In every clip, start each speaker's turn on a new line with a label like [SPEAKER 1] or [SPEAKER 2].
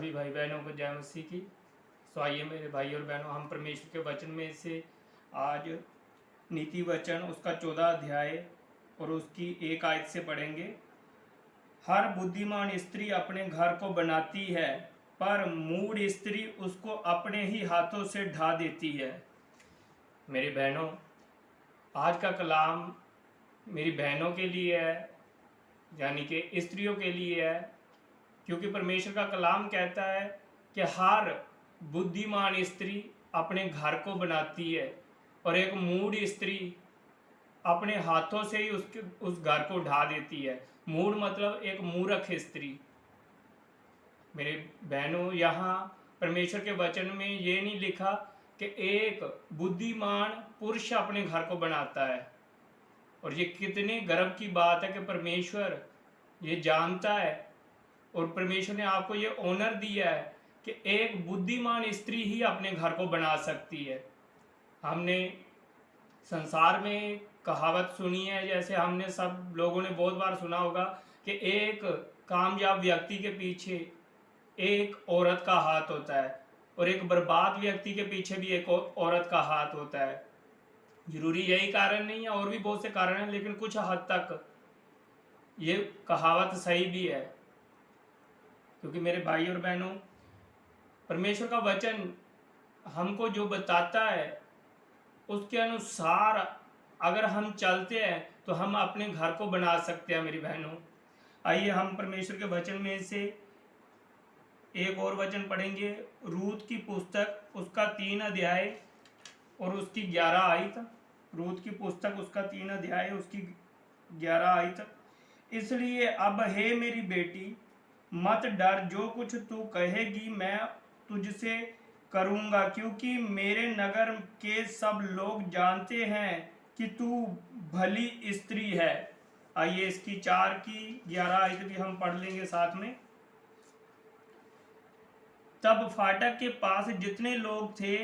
[SPEAKER 1] सभी भाई बहनों को जय मसीह की। सो आइए मेरे भाई और बहनों, हम परमेश्वर के वचन में से आज नीति वचन उसका 14 अध्याय और उसकी 1 आयत से पढ़ेंगे। हर बुद्धिमान स्त्री अपने घर को बनाती है, पर मूढ़ स्त्री उसको अपने ही हाथों से ढा देती है। मेरी बहनों, आज का कलाम मेरी बहनों के लिए है, यानी कि स्त्रियों के लिए है, क्योंकि परमेश्वर का कलाम कहता है कि हर बुद्धिमान स्त्री अपने घर को बनाती है और एक मूढ़ स्त्री अपने हाथों से ही उस घर को ढा देती है। मूढ़ मतलब एक मूर्ख स्त्री। मेरे बहनों, यहाँ परमेश्वर के वचन में ये नहीं लिखा कि एक बुद्धिमान पुरुष अपने घर को बनाता है। और ये कितने गर्व की बात है कि परमेश्वर ये जानता है और परमेश्वर ने आपको ये ऑनर दिया है कि एक बुद्धिमान स्त्री ही अपने घर को बना सकती है। हमने संसार में कहावत सुनी है, जैसे हमने सब लोगों ने बहुत बार सुना होगा कि एक कामयाब व्यक्ति के पीछे एक औरत का हाथ होता है और एक बर्बाद व्यक्ति के पीछे भी एक औरत का हाथ होता है। जरूरी यही कारण नहीं है, और भी बहुत से कारण हैं, लेकिन कुछ हद तक ये कहावत सही भी है। क्योंकि मेरे भाई और बहनों, परमेश्वर का वचन हमको जो बताता है उसके अनुसार अगर हम चलते हैं तो हम अपने घर को बना सकते हैं। मेरी बहनों, आइए हम परमेश्वर के वचन में से एक और वचन पढ़ेंगे। रूत की पुस्तक उसका 3 अध्याय और उसकी 11 आयत। रूत की पुस्तक उसका 3 अध्याय उसकी 11 आयत। इसलिए अब हे मेरी बेटी, मत डर, जो कुछ तू कहेगी मैं तुझसे करूँगा, क्योंकि मेरे नगर के सब लोग जानते हैं कि तू भली स्त्री है। आइए इसकी 4 की 11 आयत भी हम पढ़ लेंगे साथ में। तब फाटक के पास जितने लोग थे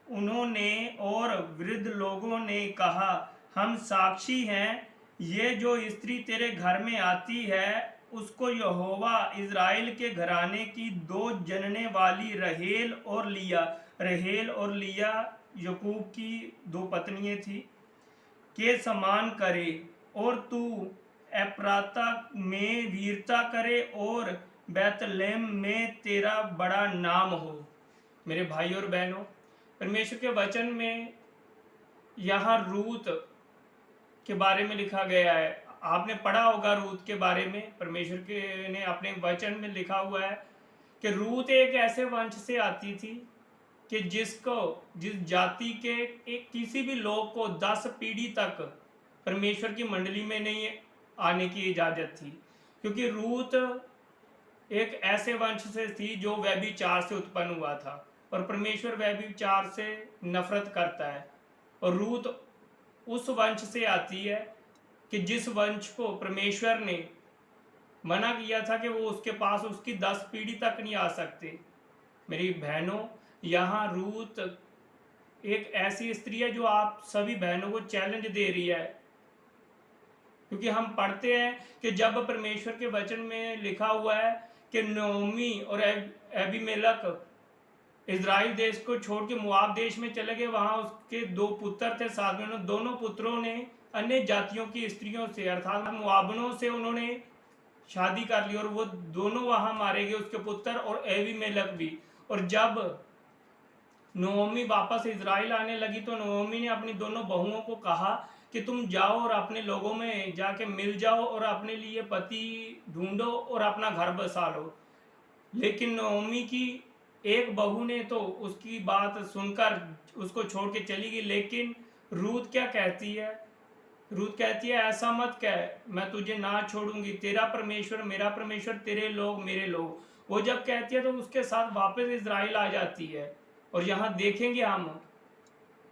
[SPEAKER 1] उन्होंने और वृद्ध लोगों ने कहा, हम साक्षी हैं, ये जो स्त्री तेरे घर में आती है उसको यहोवा इज़राइल के घराने की 2 जनने वाली रहेल और लिया याकूब की 2 पत्नियां थी के समान करे, और तू एप्राता में वीरता करे और बैतलहम में तेरा बड़ा नाम हो। मेरे भाई और बहनों, परमेश्वर के वचन में यहाँ रूत के बारे में लिखा गया है। आपने पढ़ा होगा रूत के बारे में। परमेश्वर के ने अपने वचन में लिखा हुआ है कि रूत एक ऐसे वंश से आती थी कि जिस जाति के एक किसी भी लोग को 10 पीढ़ी तक परमेश्वर की मंडली में नहीं आने की इजाज़त थी, क्योंकि रूत एक ऐसे वंश से थी जो व्यभिचार से उत्पन्न हुआ था और परमेश्वर व्यभिचार से नफरत करता है। और रूत उस वंश से आती है कि जिस वंश को परमेश्वर ने मना किया था कि वो उसके पास उसकी 10 पीढ़ी तक नहीं आ सकते। मेरी बहनों, यहाँ रूत एक ऐसी स्त्री है जो आप सभी बहनों को चैलेंज दे रही है, क्योंकि हम पढ़ते हैं कि जब परमेश्वर के वचन में लिखा हुआ है कि नोमी और एबीमेलेक इज़राइल देश को छोड़ के मुआब देश में चले गए, वहाँ उसके 2 पुत्र थे। साथ में दोनों पुत्रों ने अन्य जातियों की स्त्रियों से अर्थात मुआबनों से उन्होंने शादी कर ली और वो दोनों वहाँ मारे गए, उसके पुत्र और एबीमेलेक भी। और जब नोमी वापस इज़राइल आने लगी तो नोमी ने अपनी दोनों बहुओं को कहा कि तुम जाओ और अपने लोगों में जाके मिल जाओ और अपने लिए पति ढूंढो और अपना घर बसा लो। लेकिन नोमी की एक बहू ने तो उसकी बात सुनकर उसको छोड़ के चली गई। लेकिन रूत क्या कहती है? रूत कहती है, ऐसा मत कह, मैं तुझे ना छोड़ूंगी, तेरा परमेश्वर मेरा परमेश्वर, तेरे लोग मेरे लोग। वो जब कहती है तो उसके साथ वापस इज़राइल आ जाती है। और यहाँ देखेंगे हम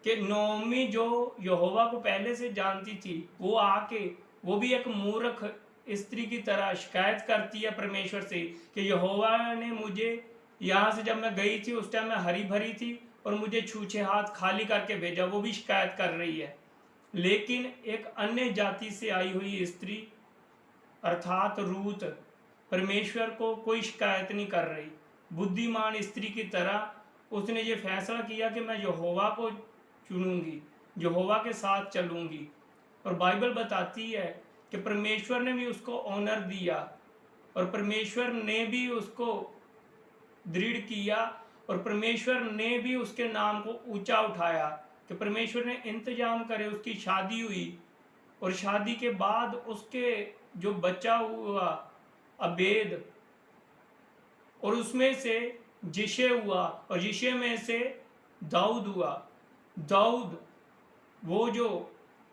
[SPEAKER 1] कि नोमी जो यहोवा को पहले से जानती थी, वो आके वो भी एक मूर्ख स्त्री की तरह शिकायत करती है परमेश्वर से कि यहोवा ने मुझे यहाँ से, जब मैं गई थी उस टाइम मैं हरी भरी थी और मुझे छूछे हाथ खाली करके भेजा। वो भी शिकायत कर रही है। लेकिन एक अन्य जाति से आई हुई स्त्री अर्थात रूत परमेश्वर को कोई शिकायत नहीं कर रही, बुद्धिमान स्त्री की तरह उसने ये फैसला किया कि मैं यहोवा को चुनूंगी, यहोवा के साथ चलूंगी। और बाइबल बताती है कि परमेश्वर ने भी उसको ऑनर दिया और परमेश्वर ने भी उसको दृढ़ किया और परमेश्वर ने भी उसके नाम को ऊंचा उठाया कि परमेश्वर ने इंतजाम करे, उसकी शादी हुई और शादी के बाद उसके जो बच्चा हुआ अबेद, और उसमें से जिशे हुआ और जिशे में से दाऊद हुआ। दाऊद वो जो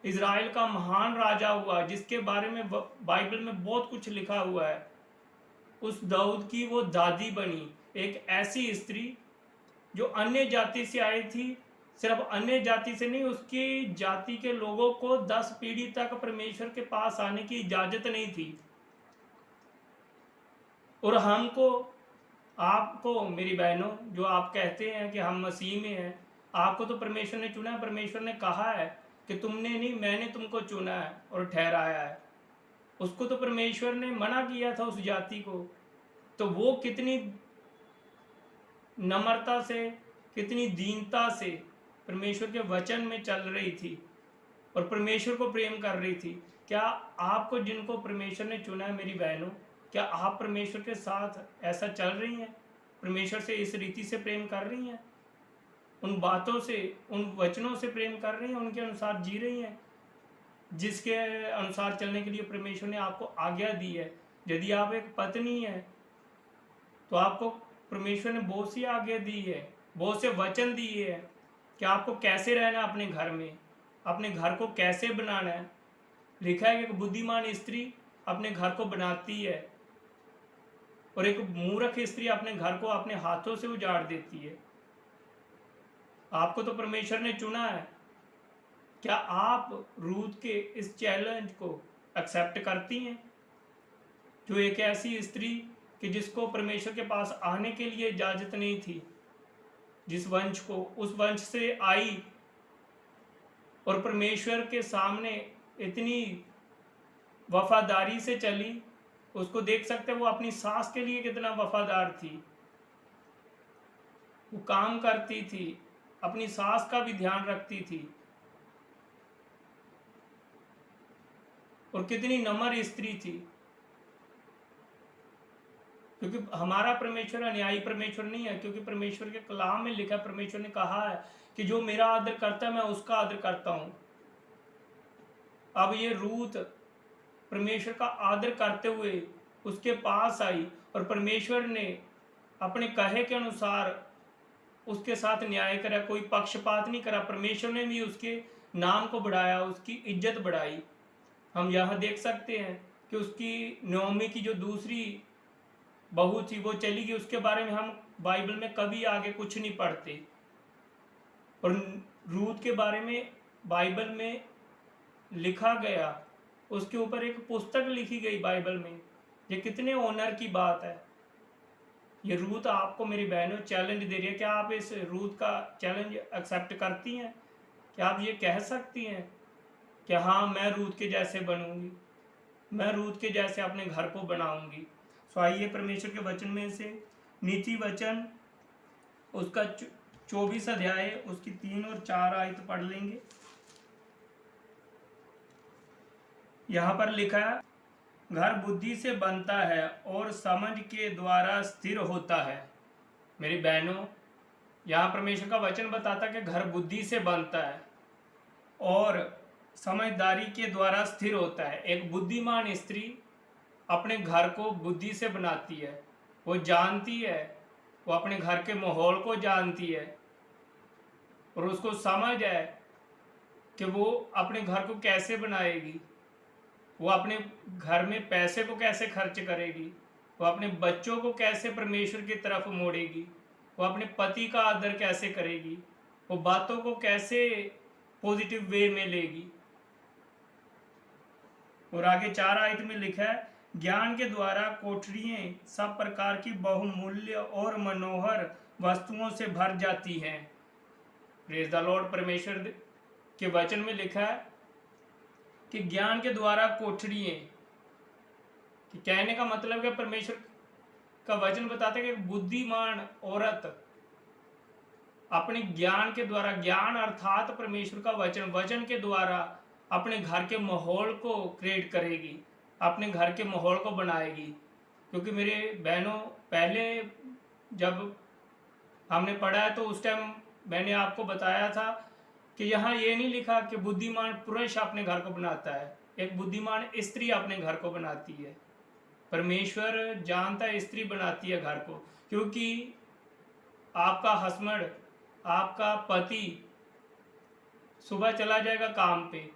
[SPEAKER 1] इज़राइल का महान राजा हुआ जिसके बारे में बाइबल में बहुत कुछ लिखा हुआ है, उस दाऊद की वो दादी बनी, एक ऐसी स्त्री जो अन्य जाति से आई थी। सिर्फ अन्य जाति से नहीं, उसकी जाति के लोगों को 10 पीढ़ी तक परमेश्वर के पास आने की इजाजत नहीं थी। और हमको, आपको मेरी बहनों, जो आप कहते हैं कि हम मसीह में हैं, आपको तो परमेश्वर ने चुना है। परमेश्वर ने कहा है कि तुमने नहीं, मैंने तुमको चुना है और ठहराया है। उसको तो परमेश्वर ने मना किया था, उस जाति को। तो वो कितनी नम्रता से, कितनी दीनता से परमेश्वर के वचन में चल रही थी और परमेश्वर को प्रेम कर रही थी। क्या आपको, जिनको परमेश्वर ने चुना है मेरी बहनों, क्या आप परमेश्वर के साथ ऐसा चल रही हैं? परमेश्वर से इस रीति से प्रेम कर रही हैं? उन बातों से, उन वचनों से प्रेम कर रही हैं, उनके अनुसार जी रही हैं जिसके अनुसार चलने के लिए परमेश्वर ने आपको आज्ञा दी है? यदि आप एक पत्नी हैं तो आपको परमेश्वर ने बहुत सी आज्ञा दी है, बहुत से वचन दिए हैं कि आपको कैसे रहना है अपने घर में, अपने घर को कैसे बनाना है। लिखा है कि एक बुद्धिमान स्त्री अपने घर को बनाती है और एक मूर्ख स्त्री अपने घर को अपने हाथों से उजाड़ देती है। आपको तो परमेश्वर ने चुना है। क्या आप रूथ के इस चैलेंज को एक्सेप्ट करती हैं, जो एक ऐसी स्त्री कि जिसको परमेश्वर के पास आने के लिए इजाजत नहीं थी, जिस वंश को, उस वंश से आई और परमेश्वर के सामने इतनी वफादारी से चली। उसको देख सकते हैं, वो अपनी सास के लिए कितना वफादार थी। वो काम करती थी, अपनी सास का भी ध्यान रखती थी और कितनी नम्र स्त्री थी। क्योंकि हमारा परमेश्वर अन्यायी परमेश्वर नहीं है, क्योंकि परमेश्वर के कलाम में लिखा, परमेश्वर ने कहा है कि जो मेरा आदर करता है मैं उसका आदर करता हूं। अब ये रूथ परमेश्वर का आदर करते हुए उसके पास आई और परमेश्वर ने अपने कहे के अनुसार उसके साथ न्याय करा, कोई पक्षपात नहीं करा। परमेश्वर ने भी उसके नाम को बढ़ाया, उसकी इज्जत बढ़ाई। हम यहाँ देख सकते हैं कि उसकी नोमी की जो दूसरी बहू थी वो चली गई, उसके बारे में हम बाइबल में कभी आगे कुछ नहीं पढ़ते। और रूथ के बारे में बाइबल में लिखा गया, उसके ऊपर एक पुस्तक लिखी गई बाइबल में। ये कितने ऑनर की बात है। ये रूथ आपको मेरी बहनों चैलेंज दे रही है। क्या आप इस रूथ का चैलेंज एक्सेप्ट करती हैं? क्या आप ये कह सकती हैं कि हाँ, मैं रूथ के जैसे बनूंगी, मैं रूथ के जैसे अपने घर को बनाऊंगी? सो आइए परमेश्वर के वचन में से नीति वचन उसका 24 अध्याय उसकी 3 और 4 आयत पढ़ लेंगे। यहाँ पर लिखा है, घर बुद्धि से बनता है और समझ के द्वारा स्थिर होता है। मेरी बहनों, यहाँ परमेश्वर का वचन बताता है कि घर बुद्धि से बनता है और समझदारी के द्वारा स्थिर होता है। एक बुद्धिमान स्त्री अपने घर को बुद्धि से बनाती है। वो जानती है, वो अपने घर के माहौल को जानती है और उसको समझ है कि वो अपने घर को कैसे बनाएगी, वो अपने घर में पैसे को कैसे खर्च करेगी, वो अपने बच्चों को कैसे परमेश्वर की तरफ मोड़ेगी, वो अपने पति का आदर कैसे करेगी, वो बातों को कैसे पॉजिटिव वे में लेगी। और आगे 4 आयत में लिखा है, ज्ञान के द्वारा कोठरियां सब प्रकार की बहुमूल्य और मनोहर वस्तुओं से भर जाती हैं। Praise the Lord. परमेश्वर के वचन में लिखा है कि ज्ञान के द्वारा कोठरियां, कि कहने का मतलब है परमेश्वर का वचन बताता है कि बुद्धिमान औरत अपने ज्ञान के द्वारा, ज्ञान अर्थात परमेश्वर का वचन, वचन के द्वारा अपने घर के माहौल को क्रिएट करेगी, अपने घर के माहौल को बनाएगी। क्योंकि मेरे बहनों, पहले जब हमने पढ़ा है तो उस टाइम मैंने आपको बताया था कि यहाँ ये नहीं लिखा कि बुद्धिमान पुरुष अपने घर को बनाता है, एक बुद्धिमान स्त्री अपने घर को बनाती है। परमेश्वर जानता है स्त्री बनाती है घर को, क्योंकि आपका हस्बैंड, आपका पति सुबह चला जाएगा काम पे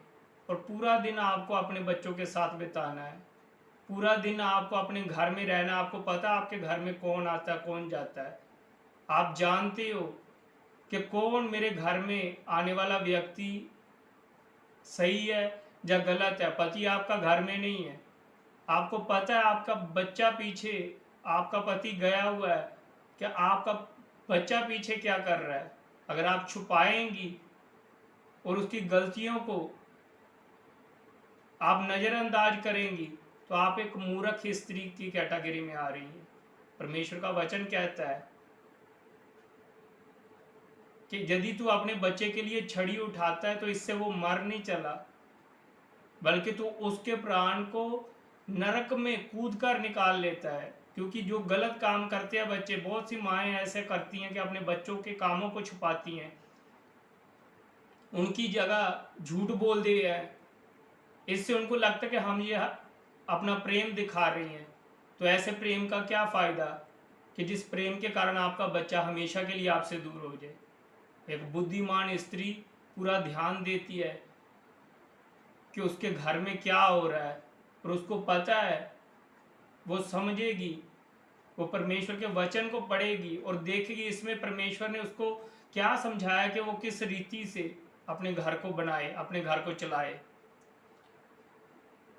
[SPEAKER 1] और पूरा दिन आपको अपने बच्चों के साथ बिताना है, पूरा दिन आपको अपने घर में रहना। आपको पता है आपके घर में कौन आता है कौन जाता है, आप जानते हो कि कौन मेरे घर में आने वाला व्यक्ति सही है या गलत है। पति आपका घर में नहीं है, आपको पता है आपका बच्चा पीछे, आपका पति गया हुआ है, कि आपका बच्चा पीछे क्या कर रहा है। अगर आप छुपाएंगी और उसकी गलतियों को आप नज़रअंदाज करेंगी तो आप एक मूर्ख स्त्री की कैटेगरी में आ रही हैं। परमेश्वर का वचन कहता है कि यदि तू अपने बच्चे के लिए छड़ी उठाता है तो इससे वो मर नहीं चला, बल्कि तू उसके प्राण को नरक में कूद कर निकाल लेता है। क्योंकि जो गलत काम करते हैं बच्चे, बहुत सी माएँ ऐसे करती हैं कि अपने बच्चों के कामों को छुपाती हैं, उनकी जगह झूठ बोल दिया है। इससे उनको लगता है कि हम ये अपना प्रेम दिखा रही हैं। तो ऐसे प्रेम का क्या फ़ायदा कि जिस प्रेम के कारण आपका बच्चा हमेशा के लिए आपसे दूर हो जाए। एक बुद्धिमान स्त्री पूरा ध्यान देती है कि उसके घर में क्या हो रहा है, और उसको पता है, वो समझेगी, वो परमेश्वर के वचन को पढ़ेगी और देखेगी इसमें परमेश्वर ने उसको क्या समझाया कि वो किस रीति से अपने घर को बनाए, अपने घर को चलाए।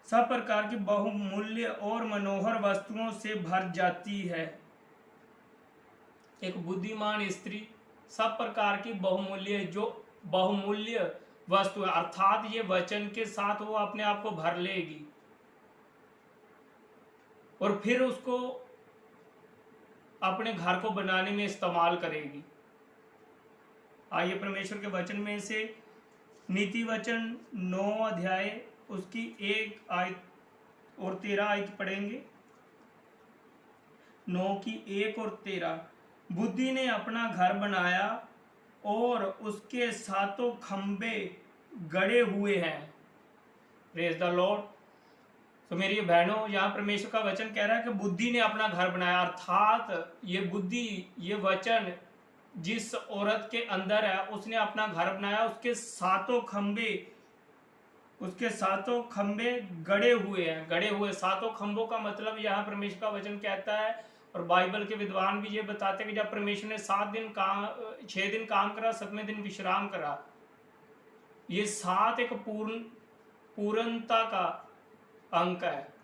[SPEAKER 1] सब प्रकार की बहुमूल्य और मनोहर वस्तुओं से भर जाती है। एक बुद्धिमान स्त्री सब प्रकार की बहुमूल्य वस्तु अर्थात ये वचन के साथ वो अपने आप को भर लेगी और फिर उसको अपने घर को बनाने में इस्तेमाल करेगी। आइए परमेश्वर के वचन में से नीति वचन 9 अध्याय उसकी 1 आयत और 13 आयत पढ़ेंगे। 9 की 1 और 13। बुद्धि ने अपना घर बनाया और उसके सातों खंबे गड़े हुए हैं। Praise the Lord. तो मेरी बहनों, यहाँ परमेश्वर का वचन कह रहा है कि बुद्धि ने अपना घर बनाया, अर्थात ये बुद्धि, ये वचन जिस औरत के अंदर है उसने अपना घर बनाया, उसके सातों खंबे गड़े हुए हैं। गड़े हुए सातों खंभों का मतलब यहाँ परमेश्वर का वचन कहता है, और बाइबल के विद्वान भी ये बताते हैं कि जब परमेश्वर ने 6 दिन काम करा, 7वें दिन विश्राम करा। ये 7 एक पूर्णता का अंक है।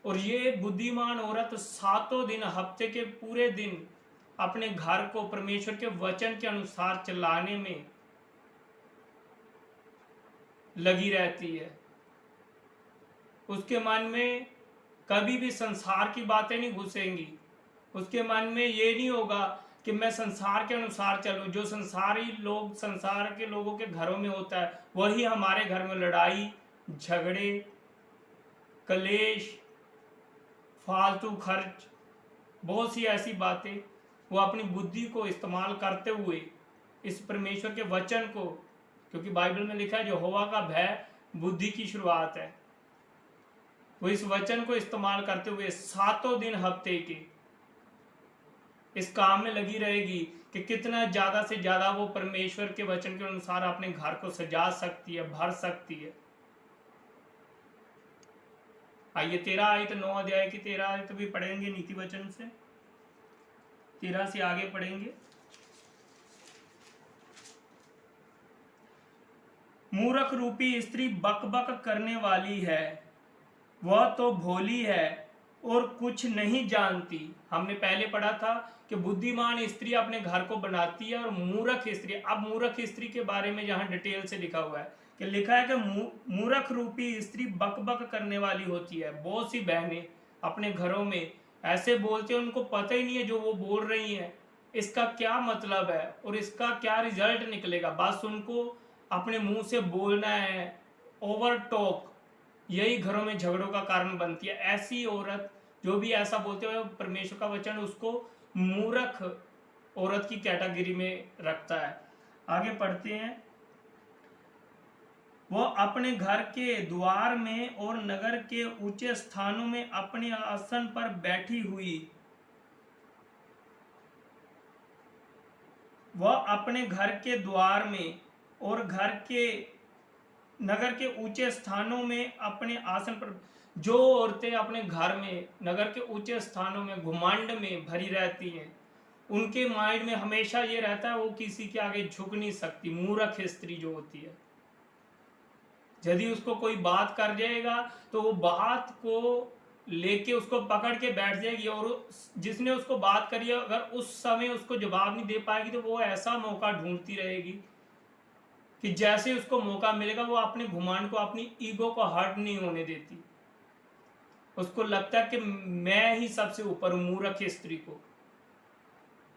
[SPEAKER 1] और ये बुद्धिमान औरत 7 दिन, हफ्ते के पूरे दिन अपने घर को परमेश्वर के वचन के अनुसार चलाने में लगी रहती है। उसके मन में कभी भी संसार की बातें नहीं घुसेंगी। उसके मन में ये नहीं होगा कि मैं संसार के अनुसार चलूं। जो संसार के लोगों के घरों में होता है वही हमारे घर में लड़ाई झगड़े, कलेश, फालतू खर्च, बहुत सी ऐसी बातें। वो अपनी बुद्धि को इस्तेमाल करते हुए इस परमेश्वर के वचन को, क्योंकि बाइबल में लिखा है यहोवा का भय बुद्धि की शुरुआत है, वो इस वचन को इस्तेमाल करते हुए 7 दिन हफ्ते के इस काम में लगी रहेगी कि कितना ज़्यादा से ज़्यादा वो परमेश्वर के वचन के अनुसार अपने घर को सजा सकती है, भर सकती है। आइए 13 आयत, 9 अध्याय की 13 आयत भी पढ़ेंगे नीति वचन से, 13 से आगे पढ़ेंगे। मूर्ख रूपी स्त्री बकबक करने वाली है, वह तो भोली है और कुछ नहीं जानती। हमने पहले पढ़ा था कि बुद्धिमान स्त्री अपने घर को बनाती है और मूर्ख स्त्री, अब मूर्ख स्त्री के बारे में यहाँ डिटेल से लिखा हुआ है कि लिखा है कि मूर्ख रूपी स्त्री बकबक करने वाली होती है। बहुत सी बहनें अपने घरों में ऐसे बोलते हैं उनको पता ही नहीं है जो वो बोल रही हैं इसका क्या मतलब है और इसका क्या रिजल्ट निकलेगा, बस उनको अपने मुंह से बोलना है। ओवर टॉक यही घरों में झगड़ों का कारण बनती है। ऐसी औरत जो भी ऐसा बोलते हुए परमेश्वर का वचन उसको मूर्ख औरत की कैटेगरी में रखता है। आगे पढ़ते हैं। वह अपने घर के द्वार में और नगर के ऊंचे स्थानों में अपने आसन पर बैठी हुई, वह अपने घर के द्वार में और घर के नगर के ऊंचे स्थानों में अपने आसन पर, जो औरतें अपने घर में नगर के ऊंचे स्थानों में घुमांड में भरी रहती हैं, उनके माइंड में हमेशा ये रहता है वो किसी के आगे झुक नहीं सकती। मूर्ख स्त्री जो होती है, यदि उसको कोई बात कर जाएगा तो वो बात को लेके उसको पकड़ के बैठ जाएगी, और जिसने उसको बात करी है अगर उस समय उसको जवाब नहीं दे पाएगी तो वो ऐसा मौका ढूंढती रहेगी कि जैसे उसको मौका मिलेगा वो अपने घुमांड को, अपनी ईगो को हर्ट नहीं होने देती। उसको लगता है कि मैं ही सबसे ऊपर हूं। मूर्ख स्त्री को,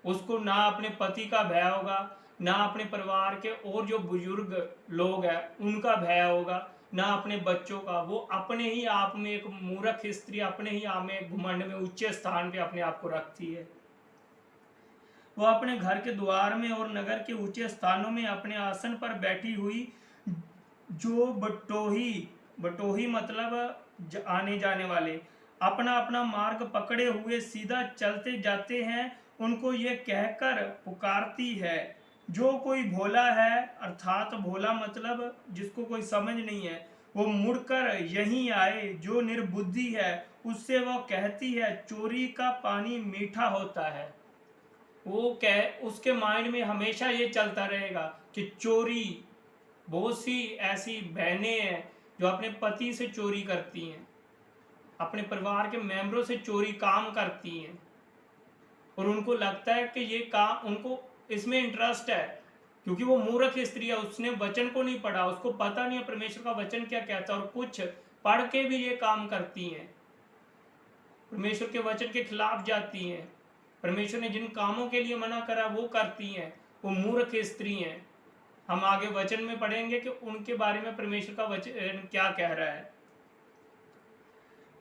[SPEAKER 1] उसको ना अपने पति का भय होगा, ना अपने परिवार के और जो बुजुर्ग लोग हैं उनका भय होगा, ना अपने बच्चों का। वो अपने ही आप में, एक मूर्ख स्त्री अपने ही आप में घुमंड में ऊंचे स्थान पे अपने आप को रखती है। वो अपने घर के द्वार में और नगर के ऊंचे स्थानों में अपने आसन पर बैठी हुई, जो बटोही, बटोही मतलब आने जाने वाले, अपना अपना मार्ग पकड़े हुए सीधा चलते जाते हैं, उनको ये कहकर पुकारती है। जो कोई भोला है, अर्थात भोला मतलब जिसको कोई समझ नहीं है, वो मुड़कर यहीं आए। जो निर्बुद्धि है उससे वह कहती है चोरी का पानी मीठा होता है। वो कह, उसके माइंड में हमेशा ये चलता रहेगा कि चोरी, बहुत सी ऐसी बहनें हैं जो अपने पति से चोरी करती हैं, अपने परिवार के मेंबरों से चोरी काम करती हैं, और उनको लगता है कि ये काम, उनको इसमें इंटरेस्ट है क्योंकि वो मूर्ख स्त्री है। उसने वचन को नहीं पढ़ा, उसको पता नहीं है परमेश्वर का वचन क्या कहता है, और कुछ पढ़ के भी ये काम करती हैं, परमेश्वर के वचन के खिलाफ जाती हैं, परमेश्वर ने जिन कामों के लिए मना करा वो करती हैं। वो मूर्ख स्त्री हैं। हम आगे वचन में पढ़ेंगे कि उनके बारे में परमेश्वर का वचन क्या कह रहा है।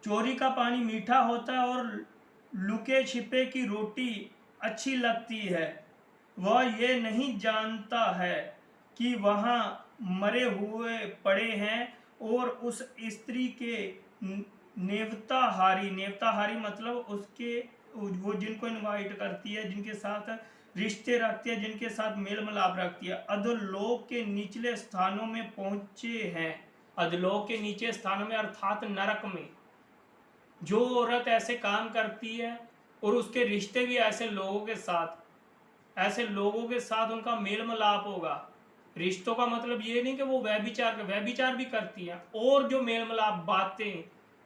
[SPEAKER 1] चोरी का पानी मीठा होता है और लुके छिपे की रोटी अच्छी लगती है। वह ये नहीं जानता है कि वहाँ मरे हुए पड़े हैं और उस स्त्री के नेवताहारी, नेवताहारी मतलब उसके, वो जिनको इनवाइट करती है, जिनके साथ रिश्ते रखती है, जिनके साथ मेल मिलाप रखती है, अधोलोक के निचले स्थानों में पहुंचे हैं। अधोलोक के नीचे स्थानों में अर्थात नरक में। जो औरत ऐसे काम करती है और उसके रिश्ते भी ऐसे लोगों के साथ, ऐसे लोगों के साथ उनका मेल मिलाप होगा। रिश्तों का मतलब ये नहीं कि वो व्यभिचार भी करती हैं, और जो मेल मिलाप बातें,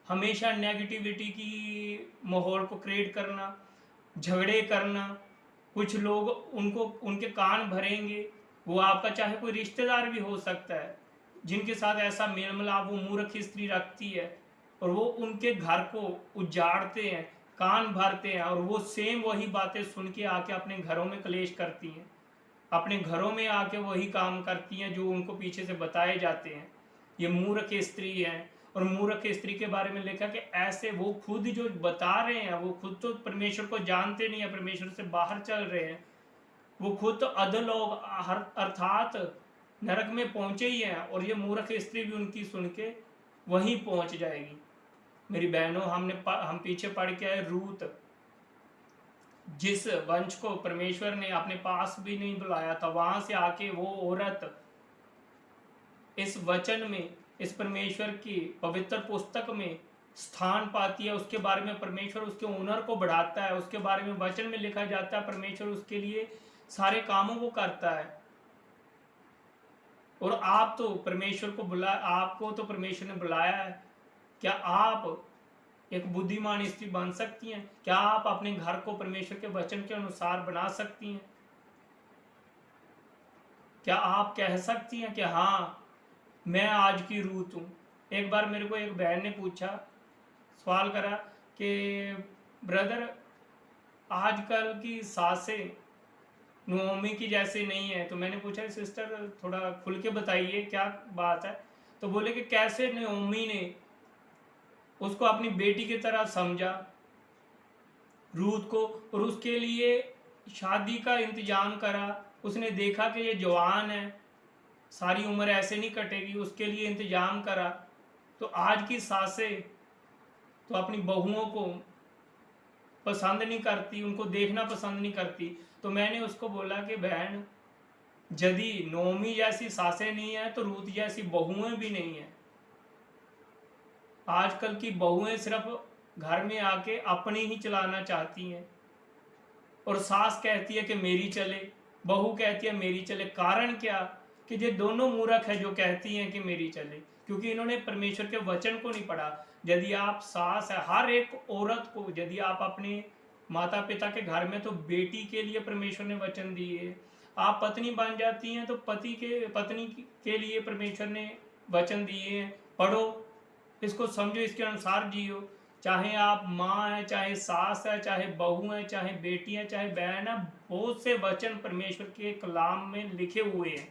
[SPEAKER 1] हमेशा नेगेटिविटी की माहौल को क्रिएट करना, झगड़े करना। कुछ लोग उनको, उनके कान भरेंगे, वो आपका चाहे कोई रिश्तेदार भी हो सकता है, जिनके साथ ऐसा मेल मिलाप वो मूर्ख स्त्री रखती है, और वो उनके घर को उजाड़ते हैं, कान भरते हैं, और वो सेम वही बातें सुन के आके अपने घरों में क्लेश करती हैं, अपने घरों में आके वही काम करती हैं जो उनको पीछे से बताए जाते हैं। ये मूर्ख स्त्री है। और मूर्ख स्त्री के बारे में लिखा कि ऐसे वो खुद जो बता रहे हैं, वो खुद तो परमेश्वर को जानते नहीं है, परमेश्वर से बाहर चल रहे हैं, वो खुद तो अधोलोक अर्थात नरक में पहुंचे ही हैं, और ये मूर्ख स्त्री भी उनकी सुन के वहीं पहुंच जाएगी। मेरी बहनों, हम पीछे पढ़ के आए रूत, जिस वंश को परमेश्वर ने अपने पास भी नहीं बुलाया था, वहां से आके वो औरत इस वचन में, इस परमेश्वर की पवित्र पुस्तक में स्थान पाती है। उसके बारे में परमेश्वर उसके हुनर को बढ़ाता है, उसके बारे में वचन में लिखा जाता है परमेश्वर उसके लिए सारे कामों को करता है। और आप तो परमेश्वर को आपको तो परमेश्वर ने बुलाया है। क्या आप एक बुद्धिमान स्त्री बन सकती हैं? क्या आप अपने घर को परमेश्वर के वचन के अनुसार बना सकती हैं? क्या आप कह सकती हैं कि हाँ, मैं आज की रूत हूँ? एक बार मेरे को एक बहन ने पूछा, सवाल करा कि ब्रदर, आजकल की सासें नोमी की जैसे नहीं है। तो मैंने पूछा सिस्टर थोड़ा खुल के बताइए क्या बात है। तो बोले कि कैसे नोमी ने उसको अपनी बेटी की तरह समझा, रूथ को, और उसके लिए शादी का इंतजाम करा। उसने देखा कि ये जवान है, सारी उम्र ऐसे नहीं कटेगी, उसके लिए इंतजाम करा। तो आज की सासें तो अपनी बहुओं को पसंद नहीं करती, उनको देखना पसंद नहीं करती। तो मैंने उसको बोला कि बहन, यदि नोमी जैसी सासें नहीं है तो रूथ जैसी बहुएं भी नहीं है। आजकल की बहुएं सिर्फ घर में आके अपने ही चलाना चाहती हैं, और सास कहती है कि मेरी चले, बहू कहती है मेरी चले। कारण क्या कि ये दोनों मूर्ख है जो कहती हैं कि मेरी चले, क्योंकि इन्होंने परमेश्वर के वचन को नहीं पढ़ा। यदि आप सास है, हर एक औरत को, यदि आप अपने माता पिता के घर में, तो बेटी के लिए परमेश्वर ने वचन दिए। आप पत्नी बन जाती हैं तो पत्नी के लिए परमेश्वर ने वचन दिए हैं। पढ़ो, इसको समझो, इसके अनुसार जियो। चाहे आप माँ है, चाहे सास है, चाहे बहू है, चाहे बेटी है, चाहे बहन है, बहुत से वचन परमेश्वर के कलाम में लिखे हुए हैं।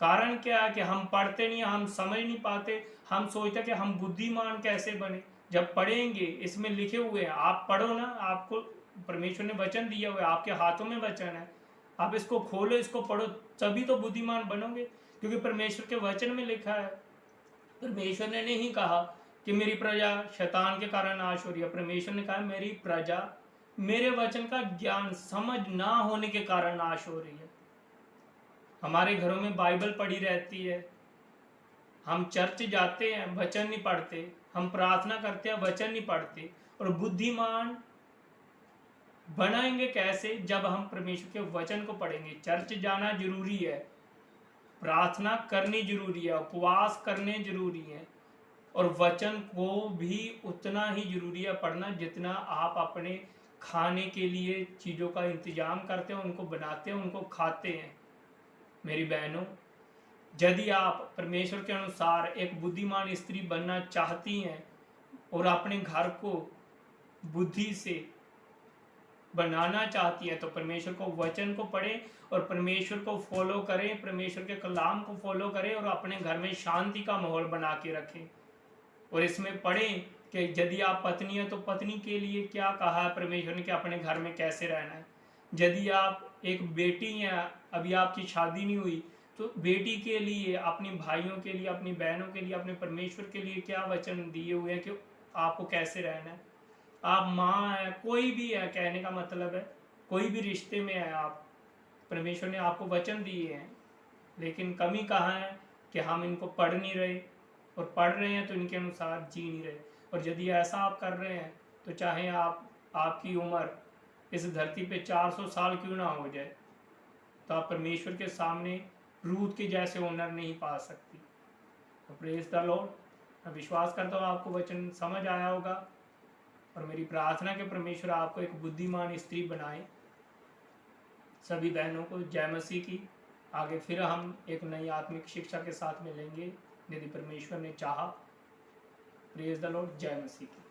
[SPEAKER 1] कारण क्या है कि हम पढ़ते नहीं, हम समझ नहीं पाते। हम सोचते कि हम बुद्धिमान कैसे बने। जब पढ़ेंगे, इसमें लिखे हुए हैं, आप पढ़ो ना, आपको परमेश्वर ने वचन दिया हुआ है, आपके हाथों में वचन है। आप इसको खोलो, इसको पढ़ो, तभी तो बुद्धिमान बनोगे, क्योंकि परमेश्वर के वचन में लिखा है। परमेश्वर ने नहीं कहा कि मेरी प्रजा शैतान के कारण नाश हो रही है। परमेश्वर ने कहा मेरी प्रजा मेरे वचन का ज्ञान समझ ना होने के कारण नाश हो रही है। हमारे घरों में बाइबल पढ़ी रहती है, हम चर्च जाते हैं, वचन नहीं पढ़ते, हम प्रार्थना करते हैं, वचन नहीं पढ़ते। और बुद्धिमान बनाएंगे कैसे? जब हम परमेश्वर के वचन को पढ़ेंगे। चर्च जाना जरूरी है, प्रार्थना करनी जरूरी है, उपवास करने जरूरी है, और वचन को भी उतना ही जरूरी है पढ़ना जितना आप अपने खाने के लिए चीज़ों का इंतजाम करते हैं, उनको बनाते हैं, उनको खाते हैं। मेरी बहनों, यदि आप परमेश्वर के अनुसार एक बुद्धिमान स्त्री बनना चाहती हैं और अपने घर को बुद्धि से बनाना चाहती हैं, तो परमेश्वर को वचन को पढ़ें और परमेश्वर को फॉलो करें, परमेश्वर के कलाम को फॉलो करें, और अपने घर में शांति का माहौल बना के रखें। और इसमें पढ़ें कि यदि आप पत्नी हैं तो पत्नी के लिए क्या कहा है परमेश्वर ने कि अपने घर में कैसे रहना है। यदि आप एक बेटी हैं, अभी आपकी शादी नहीं हुई, तो बेटी के लिए, अपने भाइयों के लिए, अपनी बहनों के लिए, अपने परमेश्वर के लिए क्या वचन दिए हुए हैं कि आपको कैसे रहना है। आप माँ है, कोई भी है, कहने का मतलब है कोई भी रिश्ते में है आप, परमेश्वर ने आपको वचन दिए हैं, लेकिन कमी कहाँ है कि हम इनको पढ़ नहीं रहे, और पढ़ रहे हैं तो इनके अनुसार जी नहीं रहे। और यदि ऐसा आप कर रहे हैं तो चाहे आपकी उम्र इस धरती पे 400 साल क्यों ना हो जाए, तो आप परमेश्वर के सामने रूथ के जैसे ऑनर नहीं पा सकती। तो प्रेज द लॉर्ड। मैं विश्वास करता हूँ आपको वचन समझ आया होगा, और मेरी प्रार्थना के परमेश्वर आपको एक बुद्धिमान स्त्री बनाए। सभी बहनों को जय मसीह की। आगे फिर हम एक नई आत्मिक शिक्षा के साथ मिलेंगे यदि परमेश्वर ने चाहा। Praise the Lord. जय मसीह की।